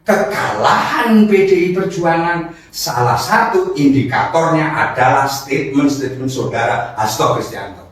kekalahan PDI Perjuangan salah satu indikatornya adalah statement saudara Hasto Kristianto.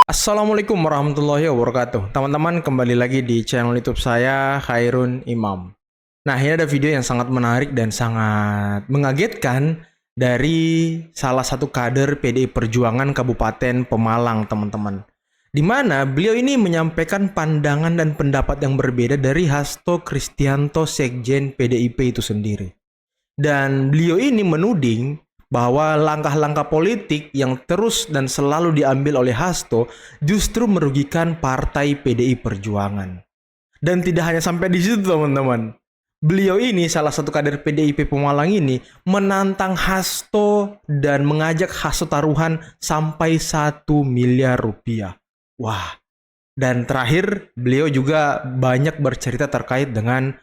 Assalamualaikum warahmatullahi wabarakatuh. Teman-teman, kembali lagi di channel YouTube saya, Khairun Imam. Nah, ini ada video yang sangat menarik dan sangat mengagetkan dari salah satu kader PDI Perjuangan Kabupaten Pemalang, teman-teman. Di mana beliau ini menyampaikan pandangan dan pendapat yang berbeda dari Hasto Kristianto, Sekjen PDIP itu sendiri. Dan beliau ini menuding bahwa langkah-langkah politik yang terus dan selalu diambil oleh Hasto justru merugikan partai PDI Perjuangan. Dan tidak hanya sampai di situ, teman-teman. Beliau ini, salah satu kader PDIP Pemalang ini, menantang Hasto dan mengajak Hasto taruhan sampai 1 miliar rupiah. Wah, dan terakhir beliau juga banyak bercerita terkait dengan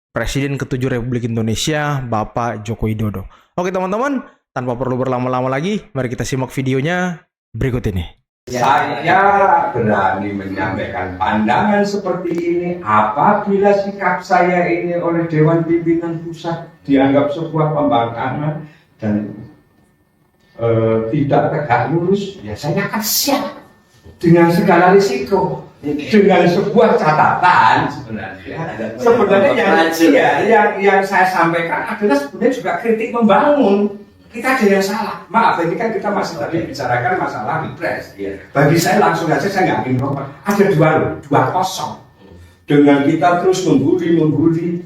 Presiden ke-7 Republik Indonesia, Bapak Joko Widodo. Oke teman-teman, tanpa perlu berlama-lama lagi, mari kita simak videonya berikut ini. Saya berani menyampaikan pandangan seperti ini apabila sikap saya ini oleh Dewan Pimpinan Pusat dianggap sebuah pembangkangan dan tidak tegak lurus, ya saya akan siap dengan segala risiko. Dengan sebuah catatan sebenarnya yang saya sampaikan adalah sebenarnya juga kritik membangun. Kita ada yang salah. Maaf, ini kan kita masih tadi bicarakan masalah Pilpres. Bagi saya langsung aja, saya nggak ingin ngomong. Ada dua kosong. Dengan kita terus mengguli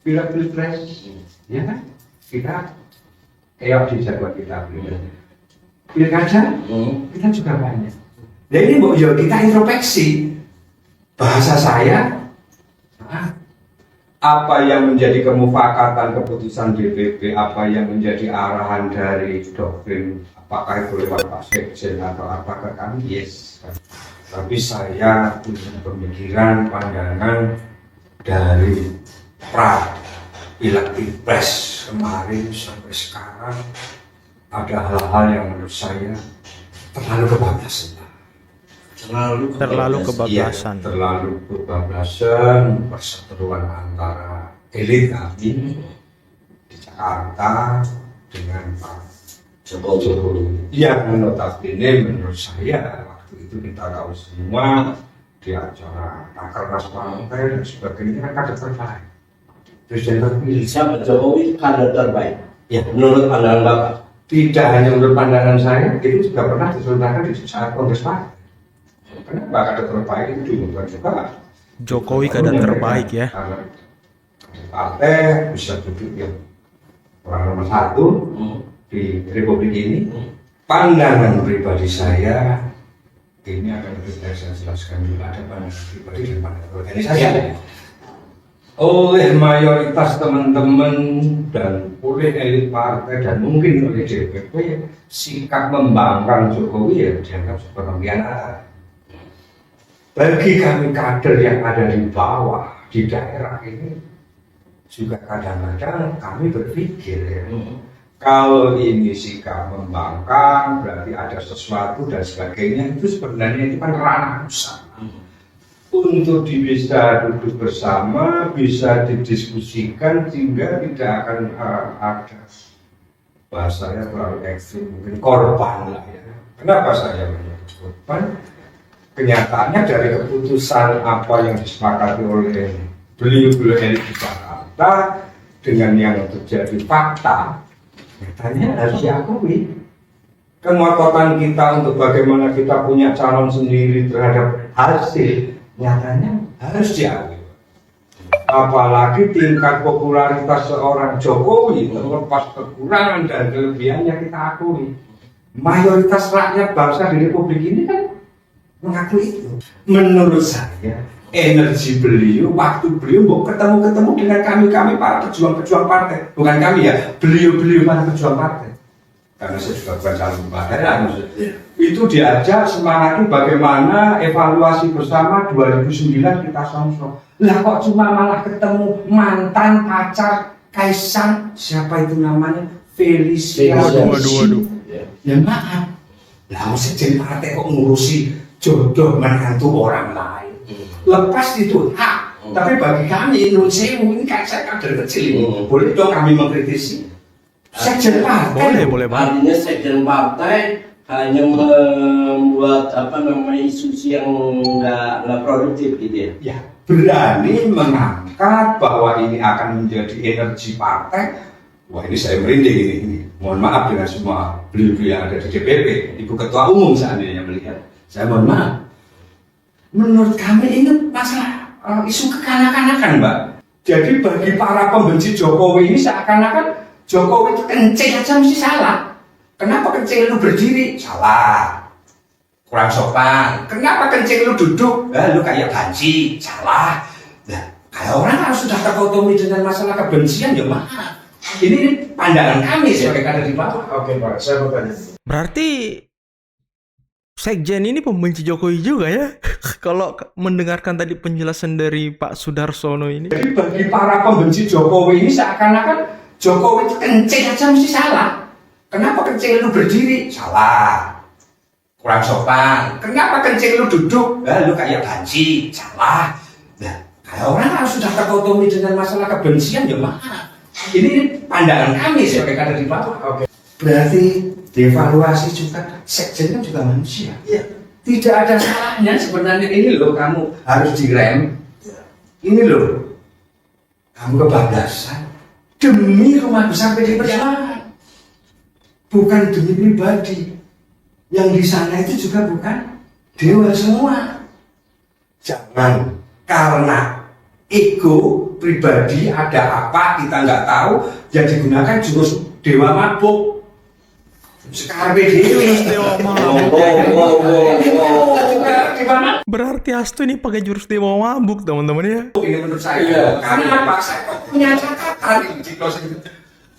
Pilpres, ya kan? Kita kayak di jadwal kita Pilkada, kita juga banyak. Jadi kita introspeksi. Bahasa saya, apa yang menjadi kemufakatan keputusan DPP, apa yang menjadi arahan dari doktrin, apakah itu lewat Pak Sekjen atau apakah kami, yes. Tapi saya punya pemikiran, pandangan dari Pilpres kemarin sampai sekarang ada hal-hal yang menurut saya terlalu kebablasan. Terlalu kebablasan. Ya, terlalu kebablasan perseteruan antara elit kami di Jakarta dengan Pak Jokowi. Yang notabene menurut saya waktu itu kita tahu semua di acara Rakernas Partai dan sebagainya kan kader terbaik. Presiden terpilih. Siapa Jokowi kader terbaik? Ya, menurut pandangan Bapak. Tidak hanya menurut pandangan saya, itu juga pernah disertakan di saat Kongres Partai. Kenapa kader terbaik itu diumumkan juga? Jokowi kader terbaik ya. Partai bisa duduk yang orang nomor 1 di Republik ini. Pandangan pribadi saya ini akan lebih saya jelaskan juga, ada pandangan pribadi dan pandangan organisasi. Oleh mayoritas teman-teman dan oleh elit partai dan mungkin oleh DPP, sikap membangkang Jokowi ya dianggap sebagai pengkhianatan. Bagi kami kader yang ada di bawah, di daerah ini, juga kadang-kadang kami berpikir ya, kalau ini sikap membangkang, berarti ada sesuatu dan sebagainya, itu sebenarnya itu kan ranah usaha. Untuk bisa duduk bersama, bisa didiskusikan, sehingga tidak akan ada, bahasanya terlalu ekstrim, mungkin korban lah ya. Kenapa saya menyebut korban? Kenyataannya dari keputusan apa yang disepakati oleh beliau elit di Jakarta dengan yang terjadi fakta, nyatanya harus diakui. Kengototan kita untuk bagaimana kita punya calon sendiri terhadap hasil, nyatanya harus diakui. Apalagi tingkat popularitas seorang Jokowi terlepas kekurangan dan kelebihannya kita akui. Mayoritas rakyat bangsa di Republik ini kan mengakui itu. Menurut saya energi beliau, waktu beliau mau ketemu dengan kami para pejuang partai, bukan kami ya, beliau para pejuang partai, karena saya juga bukan calon partai itu diajak semangatnya bagaimana evaluasi bersama 2009 kita song-song. Lah kok cuma malah ketemu mantan pacar Kaisang, siapa itu namanya, Felicia. Waduh. Ya maaf, lah sekjen partai kok ngurusi jodoh menantu orang lain. Lepas itu hak Tapi bagi kami, nun sewu ini kan saya kader kecil ini, boleh dong kami mengkritisi. Sekjen partai. Boleh banget. Artinya sekjen partai hanya membuat isu yang nggak produktif gitu ya. Ya, berani mengangkat bahwa ini akan menjadi energi partai. Wah, ini saya merinding ini. Mohon maaf dengan semua beliau-beliau yang ada di DPP, Ibu Ketua Umum seandainya melihat. Saya mohon maaf. Menurut kami ini masalah isu kekanak-kanakan, Mbak. Jadi bagi para pembenci Jokowi ini seakan-akan Jokowi itu kencing aja mesti salah. Kenapa kencing lu berdiri? Salah. Kurang sopan. Kenapa kencing lu duduk? Lu kayak banci. Salah. Nah, kalau orang harus sudah terkotomi dengan masalah kebencian, ya maaf. Ini pandangan kami sebagai kader di bawah. Oke Pak, saya bertanya. Berarti Sekjen ini pembenci Jokowi juga ya? Kalau mendengarkan tadi penjelasan dari Pak Sudarsono ini. Jadi bagi para pembenci Jokowi ini seakan-akan Jokowi itu kencing aja mesti salah. Kenapa kencing lu berdiri? Salah. Kurang sopan. Kenapa kencing lu duduk? Lu kayak banci. Salah. Nah, kalau orang harus sudah terkotomi dengan masalah kebencian, ya maaf. Ini pandangan kami sebagai kader di bawah. Oke. Berarti devaluasi juga, sekjen kan juga manusia. Iya. Tidak ada salahnya sebenarnya. Ini loh, kamu harus direm. Ini loh, kamu kebablasan demi rumah besar PDI Perjuangan, bukan demi pribadi. Yang di sana itu juga bukan dewa semua. Jangan karena ego pribadi ada apa kita nggak tahu, yang digunakan jurus dewa mabuk. Sekarang PDI Dewa mabuk. Gimana? Berarti Hasto ini pakai jurus dewa mabuk, teman-teman ya. Ini menurut saya. Karena apa? Saya punya catatan di closing.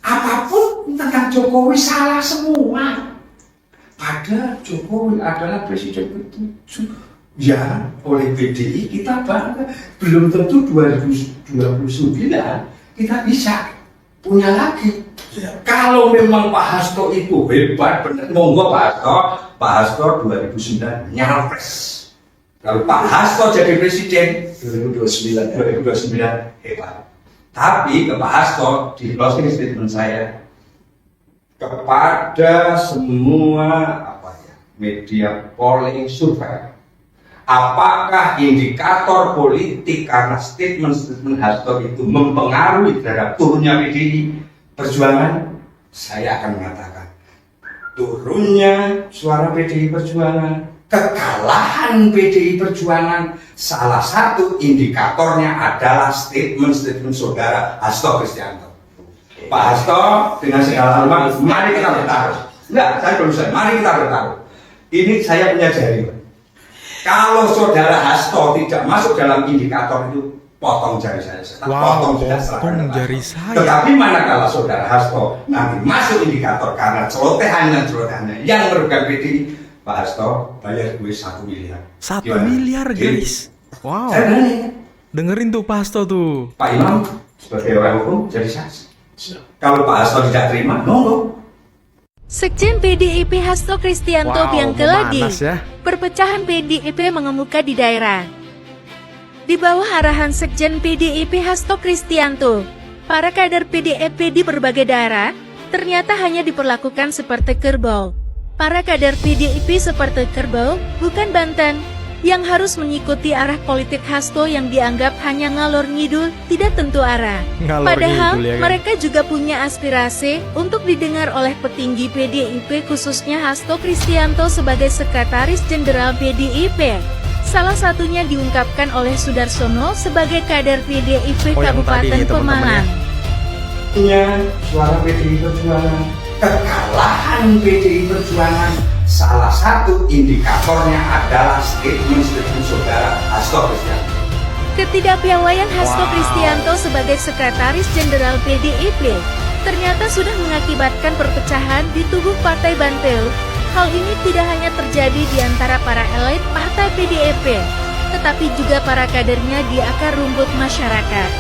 Apapun tentang Jokowi salah semua. Padahal Jokowi adalah presiden ke-7 yang oleh PDI kita bangga. Belum tentu 2029 kita bisa punya lagi. Kalau memang Pak Hasto itu hebat, benar, monggo Pak Hasto 2009 nyapres. Kalau Pak Hasto jadi presiden 2029 hebat. Tapi ke Pak Hasto di closing statement saya kepada semua media polling survei, apakah indikator politik karena statement Hasto itu mempengaruhi terhadap turunnya PDI Perjuangan? Saya akan mengatakan turunnya suara PDI Perjuangan, kekalahan PDI Perjuangan, salah satu indikatornya adalah statement saudara Hasto Kristianto. Pak Hasto, dengan segala hormat, mari kita bertaruh. Enggak, saya belum selesai. Mari kita bertaruh. Ini saya menyadari. Kalau saudara Hasto tidak masuk dalam indikator itu, potong jari saya. Wow, potong jari saya. Tetapi manakala saudara Hasto nanti masuk indikator karena celotehannya yang merugikan PDI, Pak Hasto bayar gue 1 miliar. 1 Gimana? miliar guys. Wow. Saya berani. Dengerin tuh Pak Hasto tuh. Pak Imam sebagai orang hukum jadi saksi. Kalau Pak Hasto tidak terima, monggo. Sekjen PDIP Hasto Kristianto Wow, Biangkeladi. memanas ya. Perpecahan PDIP mengemuka di daerah. Di bawah arahan Sekjen PDIP Hasto Kristianto, para kader PDIP di berbagai daerah ternyata hanya diperlakukan seperti kerbau. Para kader PDIP seperti kerbau, bukan Banten, yang harus mengikuti arah politik Hasto yang dianggap hanya ngalor ngidul, tidak tentu arah. Ngalor Padahal ngidul ya kan? mereka juga punya aspirasi untuk didengar oleh petinggi PDIP, khususnya Hasto Kristianto sebagai Sekretaris Jenderal PDIP. Salah satunya diungkapkan oleh Sudarsono sebagai kader PDIP Oh, yang tadi Kabupaten nih, teman-teman Pemalang. Suara PDI Perjuangan, kekalahan PDI Perjuangan, salah satu indikatornya adalah statement saudara Hasto Kristianto. Ketidakpiawaian Hasto Wow. Kristianto sebagai Sekretaris Jenderal PDIP ternyata sudah mengakibatkan perpecahan di tubuh Partai Bantul. Hal ini tidak hanya terjadi di antara para elit Partai PDIP, tetapi juga para kadernya di akar rumput masyarakat.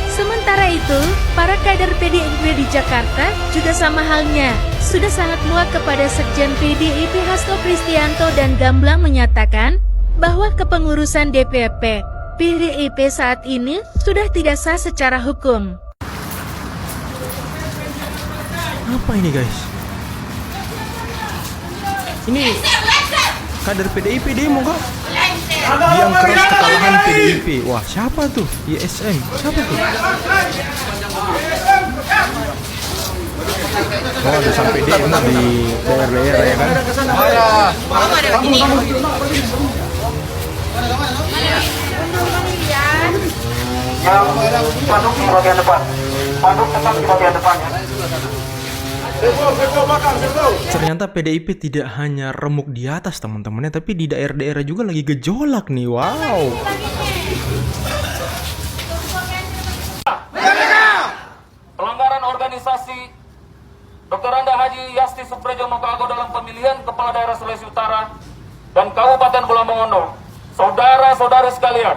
Sementara itu, para kader PDIP di Jakarta juga sama halnya, sudah sangat muak kepada Sekjen PDIP Hasto Kristianto dan gamblang menyatakan bahwa kepengurusan DPP PDIP saat ini sudah tidak sah secara hukum. Apa ini guys? Ini kader PDIP demo kah? Yang keras kekalahan PDIP. Wah, siapa tuh? YSM. Siapa tuh? Oh, ada sampai demo di daerah-daerah ya kan? Panduk di bagian depan. Panduk tetap di bagian depan ya. Ternyata PDIP tidak hanya remuk di atas teman-temannya, tapi di daerah-daerah juga lagi gejolak nih. Wow. Pelanggaran organisasi Dr. Anda Haji Yasti Suprejo Mokago dalam pemilihan Kepala Daerah Sulawesi Utara dan Kabupaten Pulau Mongondo. Saudara-saudari sekalian,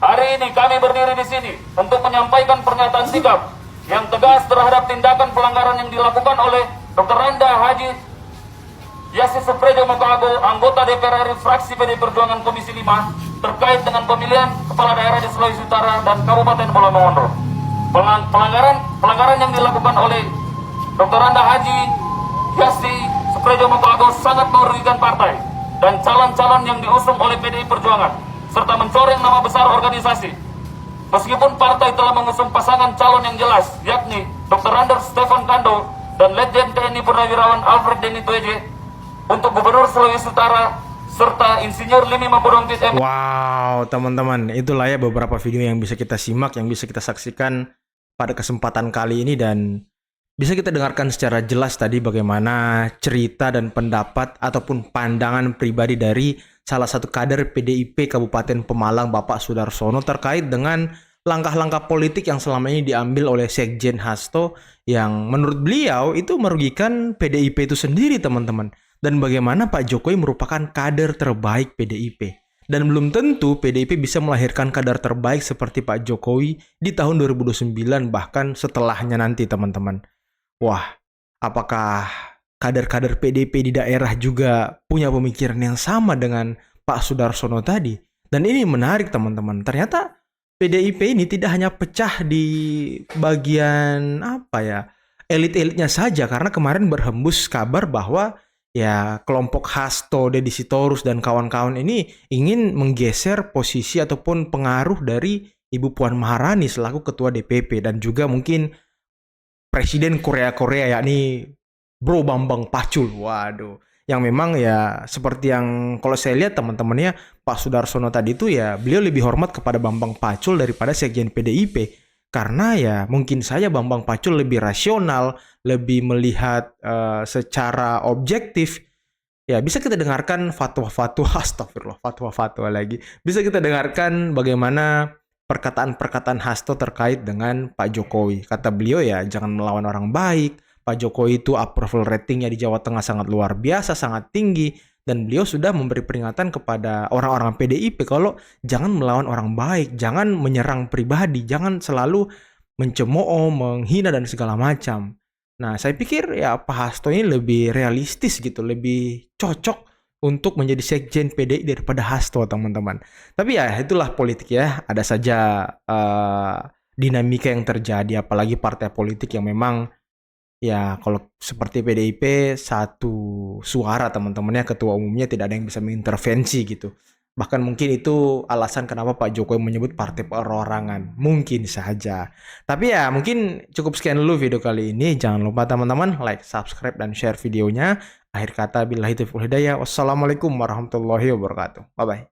hari ini kami berdiri di sini untuk menyampaikan pernyataan sikap yang tegas terhadap tindakan pelanggaran yang dilakukan oleh Dr. Anda Haji Yasti Suprejo Mokago, anggota DPR RI fraksi PD Perjuangan Komisi 5 terkait dengan pemilihan Kepala Daerah di Sulawesi Utara dan Kabupaten Pulau Mongondo. Pelanggaran yang dilakukan oleh Dr. Anda Haji Yasti Suprejo Mokago sangat merugikan partai dan calon-calon yang diusung oleh PDI Perjuangan serta mencoreng nama besar organisasi. Meskipun partai telah mengusung pasangan calon yang jelas, yakni Dr. Anders Stefan Kando dan Letjen TNI Purnawirawan Alfred Denny Tueje untuk Gubernur Sulawesi Utara serta Insinyur Lini Mapudongkit M. Wow, teman-teman, itulah ya beberapa video yang bisa kita simak, yang bisa kita saksikan pada kesempatan kali ini, dan bisa kita dengarkan secara jelas tadi bagaimana cerita dan pendapat ataupun pandangan pribadi dari salah satu kader PDIP Kabupaten Pemalang, Bapak Sudarsono, terkait dengan langkah-langkah politik yang selama ini diambil oleh Sekjen Hasto yang menurut beliau itu merugikan PDIP itu sendiri, teman-teman. Dan bagaimana Pak Jokowi merupakan kader terbaik PDIP. Dan belum tentu PDIP bisa melahirkan kader terbaik seperti Pak Jokowi di tahun 2029 bahkan setelahnya nanti, teman-teman. Wah, apakah kader-kader PDIP di daerah juga punya pemikiran yang sama dengan Pak Sudarsono tadi? Dan ini menarik, teman-teman. Ternyata PDIP ini tidak hanya pecah di bagian elit-elitnya saja, karena kemarin berhembus kabar bahwa ya kelompok Hasto, Deddy Sitorus dan kawan-kawan ini ingin menggeser posisi ataupun pengaruh dari Ibu Puan Maharani selaku ketua DPP, dan juga mungkin Presiden Korea yakni Bro Bambang Pacul. Waduh, yang memang ya seperti yang kalau saya lihat teman-temannya Pak Sudarsono tadi itu ya beliau lebih hormat kepada Bambang Pacul daripada Sekjen PDIP, karena ya mungkin saja Bambang Pacul lebih rasional, lebih melihat secara objektif. Ya bisa kita dengarkan fatwa-fatwa, astagfirullah, fatwa-fatwa lagi. Bisa kita dengarkan bagaimana perkataan-perkataan Hasto terkait dengan Pak Jokowi. Kata beliau ya jangan melawan orang baik. Pak Jokowi itu approval ratingnya di Jawa Tengah sangat luar biasa, sangat tinggi. Dan beliau sudah memberi peringatan kepada orang-orang PDIP kalau jangan melawan orang baik, jangan menyerang pribadi, jangan selalu mencemooh, menghina dan segala macam. Nah, saya pikir ya Pak Hasto ini lebih realistis gitu, lebih cocok untuk menjadi Sekjen PDI daripada Hasto, teman-teman. Tapi ya itulah politik ya, ada saja dinamika yang terjadi, apalagi partai politik yang memang ya kalau seperti PDIP satu suara, teman-temannya, ketua umumnya tidak ada yang bisa mengintervensi gitu. Bahkan mungkin itu alasan kenapa Pak Jokowi menyebut partai perorangan. Mungkin saja. Tapi ya mungkin cukup sekian dulu video kali ini. Jangan lupa teman-teman like, subscribe, dan share videonya. Akhir kata billahi taufiq wal hidayah. Wassalamualaikum warahmatullahi wabarakatuh. Bye-bye.